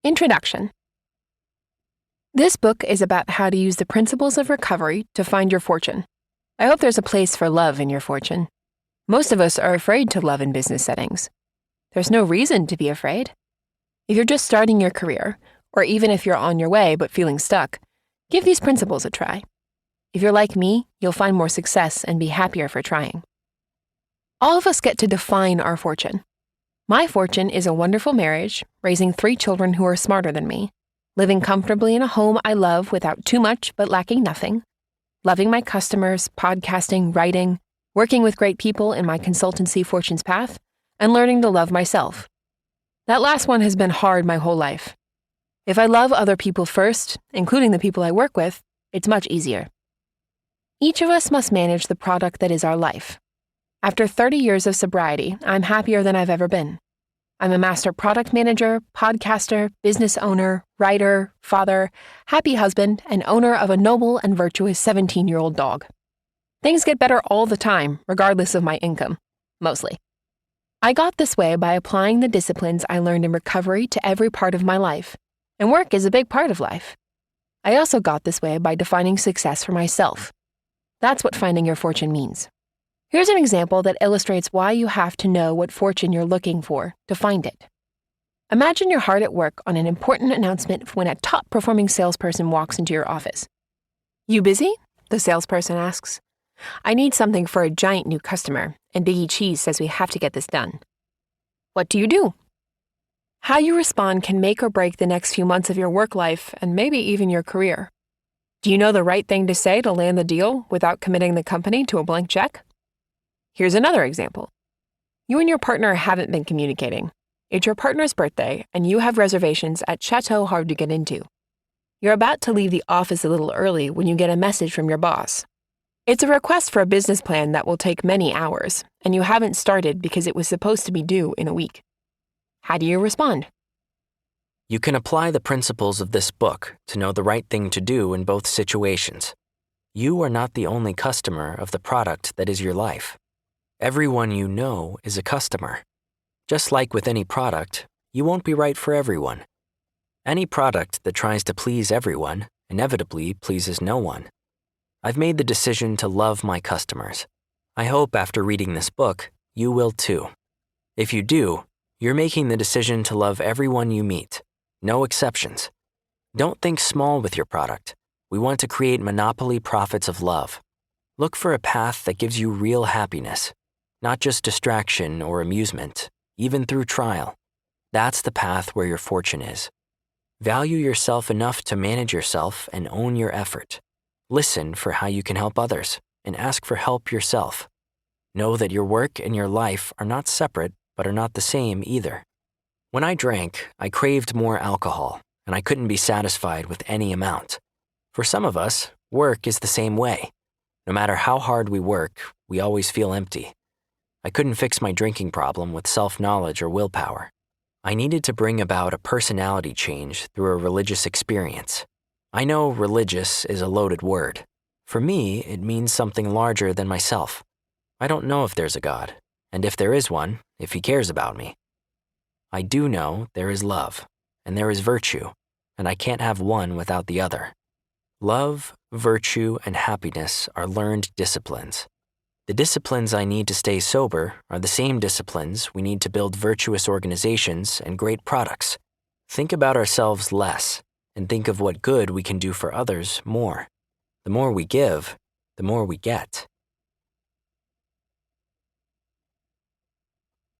Introduction. This book is about how to use the principles of recovery to find your fortune. I hope there's a place for love in your fortune. Most of us are afraid to love in business settings. There's no reason to be afraid. If you're just starting your career, or even if you're on your way but feeling stuck, give these principles a try. If you're like me, you'll find more success and be happier for trying. All of us get to define our fortune. My fortune is a wonderful marriage, raising 3 children who are smarter than me, living comfortably in a home I love without too much but lacking nothing, loving my customers, podcasting, writing, working with great people in my consultancy Fortune's Path, and learning to love myself. That last one has been hard my whole life. If I love other people first, including the people I work with, it's much easier. Each of us must manage the product that is our life. After 30 years of sobriety, I'm happier than I've ever been. I'm a master product manager, podcaster, business owner, writer, father, happy husband, and owner of a noble and virtuous 17-year-old dog. Things get better all the time, regardless of my income. Mostly. I got this way by applying the disciplines I learned in recovery to every part of my life, and work is a big part of life. I also got this way by defining success for myself. That's what finding your fortune means. Here's an example that illustrates why you have to know what fortune you're looking for to find it. Imagine you're hard at work on an important announcement when a top-performing salesperson walks into your office. "You busy?" the salesperson asks. "I need something for a giant new customer, and Biggie Cheese says we have to get this done." What do you do? How you respond can make or break the next few months of your work life and maybe even your career. Do you know the right thing to say to land the deal without committing the company to a blank check? Here's another example. You and your partner haven't been communicating. It's your partner's birthday, and you have reservations at Chateau hard to get into. You're about to leave the office a little early when you get a message from your boss. It's a request for a business plan that will take many hours, and you haven't started because it was supposed to be due in a week. How do you respond? You can apply the principles of this book to know the right thing to do in both situations. You are not the only customer of the product that is your life. Everyone you know is a customer. Just like with any product, you won't be right for everyone. Any product that tries to please everyone inevitably pleases no one. I've made the decision to love my customers. I hope after reading this book, you will too. If you do, you're making the decision to love everyone you meet. No exceptions. Don't think small with your product. We want to create monopoly profits of love. Look for a path that gives you real happiness. Not just distraction or amusement, even through trial. That's the path where your fortune is. Value yourself enough to manage yourself and own your effort. Listen for how you can help others and ask for help yourself. Know that your work and your life are not separate, but are not the same either. When I drank, I craved more alcohol, and I couldn't be satisfied with any amount. For some of us, work is the same way. No matter how hard we work, we always feel empty. I couldn't fix my drinking problem with self-knowledge or willpower. I needed to bring about a personality change through a religious experience. I know religious is a loaded word. For me, it means something larger than myself. I don't know if there's a God, and if there is one, if he cares about me. I do know there is love, and there is virtue, and I can't have one without the other. Love, virtue, and happiness are learned disciplines. The disciplines I need to stay sober are the same disciplines we need to build virtuous organizations and great products. Think about ourselves less, and think of what good we can do for others more. The more we give, the more we get.